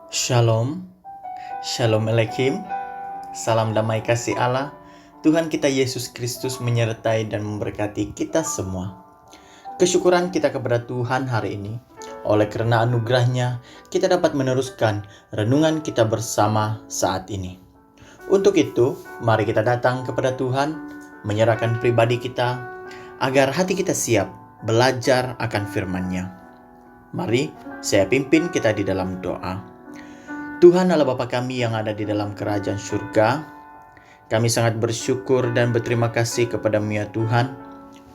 Shalom, Shalom Aleichem, salam damai kasih Allah, Tuhan kita Yesus Kristus menyertai dan memberkati kita semua. Kesyukuran kita kepada Tuhan hari ini, oleh karena anugerahnya kita dapat meneruskan renungan kita bersama saat ini. Untuk itu, mari kita datang kepada Tuhan, menyerahkan pribadi kita, agar hati kita siap belajar akan firman-Nya. Mari saya pimpin kita di dalam doa. Tuhan Allah Bapa kami yang ada di dalam kerajaan surga, kami sangat bersyukur dan berterima kasih kepada-Mu ya Tuhan,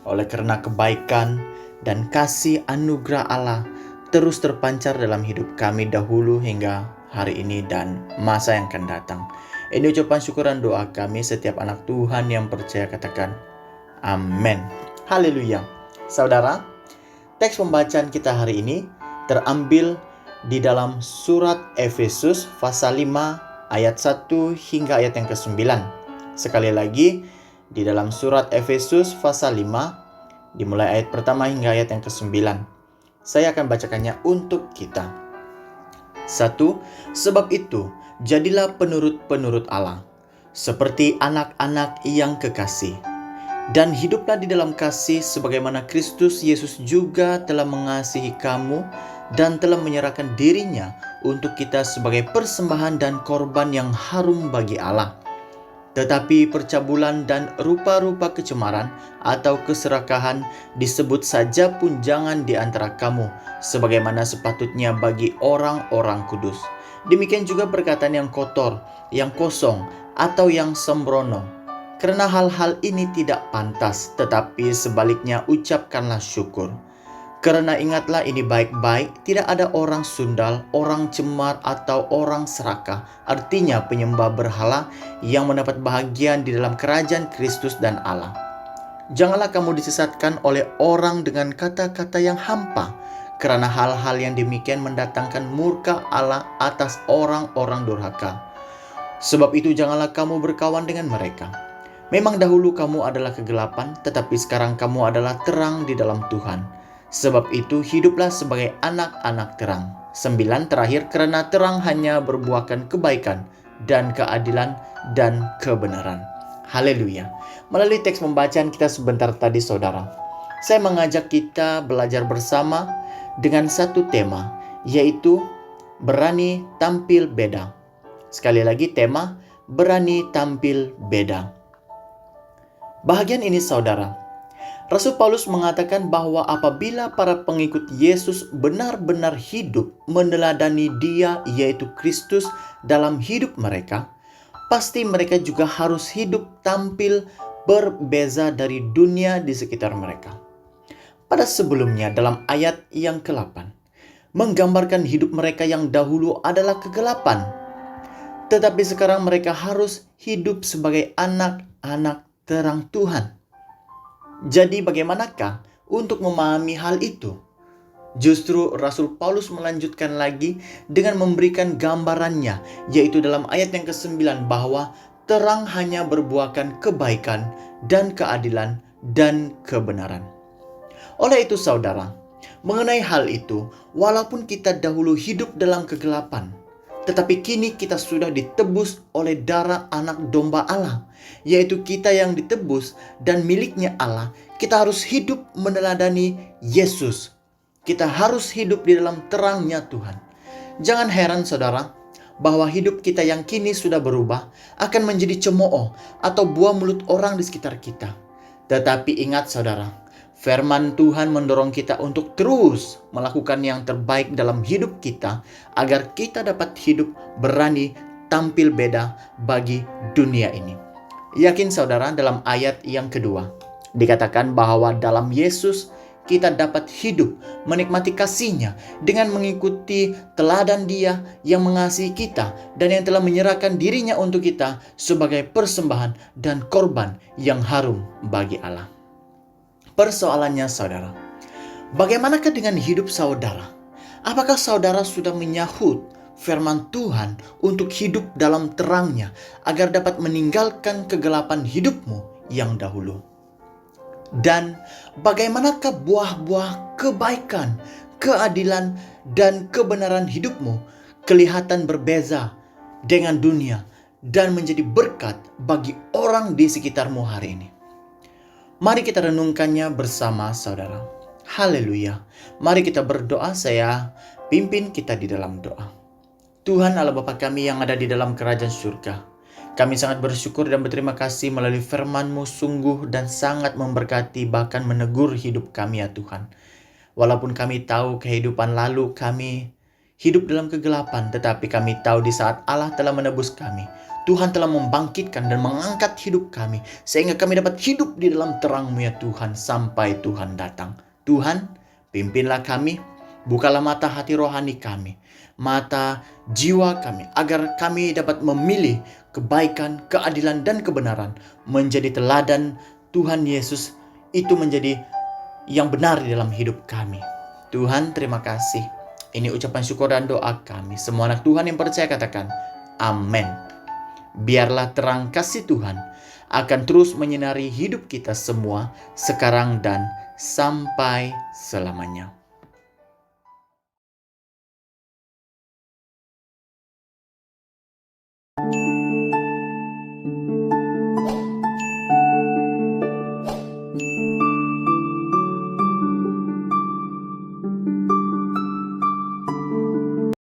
oleh karena kebaikan dan kasih anugerah Allah terus terpancar dalam hidup kami dahulu hingga hari ini dan masa yang akan datang. Ini ucapan syukur dan doa kami setiap anak Tuhan yang percaya katakan amin. Haleluya. Saudara, teks pembacaan kita hari ini terambil di dalam surat Efesus pasal 5 ayat 1 hingga ayat yang ke-9. Sekali lagi, di dalam surat Efesus pasal 5 dimulai ayat pertama hingga ayat yang ke-9. Saya akan bacakannya untuk kita. 1. Sebab itu, jadilah penurut-penurut Allah, seperti anak-anak yang kekasih, dan hiduplah di dalam kasih sebagaimana Kristus Yesus juga telah mengasihi kamu dan telah menyerahkan dirinya untuk kita sebagai persembahan dan korban yang harum bagi Allah. Tetapi percabulan dan rupa-rupa kecemaran atau keserakahan disebut saja pun jangan di antara kamu, sebagaimana sepatutnya bagi orang-orang kudus. Demikian juga perkataan yang kotor, yang kosong, atau yang sembrono. Karena hal-hal ini tidak pantas, tetapi sebaliknya ucapkanlah syukur. Karena ingatlah ini baik-baik, tidak ada orang sundal, orang cemar, atau orang serakah, artinya penyembah berhala yang mendapat bahagian di dalam kerajaan Kristus dan Allah. Janganlah kamu disesatkan oleh orang dengan kata-kata yang hampa, karena hal-hal yang demikian mendatangkan murka Allah atas orang-orang durhaka. Sebab itu janganlah kamu berkawan dengan mereka. Memang dahulu kamu adalah kegelapan, tetapi sekarang kamu adalah terang di dalam Tuhan. Sebab itu hiduplah sebagai anak-anak terang. 9 terakhir, karena terang hanya berbuahkan kebaikan dan keadilan dan kebenaran. Haleluya. Melalui teks pembacaan kita sebentar tadi saudara, saya mengajak kita belajar bersama dengan satu tema, yaitu berani tampil beda. Sekali lagi tema, berani tampil beda. Bahagian ini saudara, Rasul Paulus mengatakan bahwa apabila para pengikut Yesus benar-benar hidup meneladani Dia, yaitu Kristus, dalam hidup mereka, pasti mereka juga harus hidup tampil berbeza dari dunia di sekitar mereka. Pada sebelumnya dalam ayat yang ke-8, menggambarkan hidup mereka yang dahulu adalah kegelapan, tetapi sekarang mereka harus hidup sebagai anak-anak terang Tuhan. Jadi bagaimanakah untuk memahami hal itu? Justru Rasul Paulus melanjutkan lagi dengan memberikan gambarannya, yaitu dalam ayat yang ke-9 bahwa terang hanya berbuahkan kebaikan dan keadilan dan kebenaran. Oleh itu saudara, mengenai hal itu, walaupun kita dahulu hidup dalam kegelapan, tetapi kini kita sudah ditebus oleh darah anak domba Allah, yaitu kita yang ditebus dan miliknya Allah. Kita harus hidup meneladani Yesus. Kita harus hidup di dalam terangnya Tuhan. Jangan heran saudara, bahwa hidup kita yang kini sudah berubah akan menjadi cemooh atau buah mulut orang di sekitar kita. Tetapi ingat saudara, firman Tuhan mendorong kita untuk terus melakukan yang terbaik dalam hidup kita agar kita dapat hidup berani tampil beda bagi dunia ini. Yakin saudara, dalam ayat yang kedua dikatakan bahwa dalam Yesus kita dapat hidup menikmati kasih-Nya dengan mengikuti teladan Dia yang mengasihi kita dan yang telah menyerahkan dirinya untuk kita sebagai persembahan dan korban yang harum bagi Allah. Persoalannya saudara, bagaimanakah dengan hidup saudara? Apakah saudara sudah menyahut firman Tuhan untuk hidup dalam terangnya agar dapat meninggalkan kegelapan hidupmu yang dahulu? Dan bagaimanakah buah-buah kebaikan, keadilan, dan kebenaran hidupmu kelihatan berbeza dengan dunia dan menjadi berkat bagi orang di sekitarmu hari ini. Mari kita renungkannya bersama saudara. Haleluya. Mari kita berdoa, saya pimpin kita di dalam doa. Tuhan Allah Bapa kami yang ada di dalam kerajaan surga, kami sangat bersyukur dan berterima kasih melalui firman-Mu sungguh dan sangat memberkati bahkan menegur hidup kami ya Tuhan. Walaupun kami tahu kehidupan lalu kami hidup dalam kegelapan, tetapi kami tahu di saat Allah telah menebus kami, Tuhan telah membangkitkan dan mengangkat hidup kami, sehingga kami dapat hidup di dalam terang-Mu ya Tuhan sampai Tuhan datang. Tuhan, pimpinlah kami, bukalah mata hati rohani kami, mata jiwa kami, agar kami dapat memilih kebaikan, keadilan, dan kebenaran, menjadi teladan Tuhan Yesus, itu menjadi yang benar di dalam hidup kami. Tuhan, terima kasih. Ini ucapan syukur dan doa kami. Semua anak Tuhan yang percaya katakan, amin. Biarlah terang kasih Tuhan akan terus menyinari hidup kita semua, sekarang dan sampai selamanya.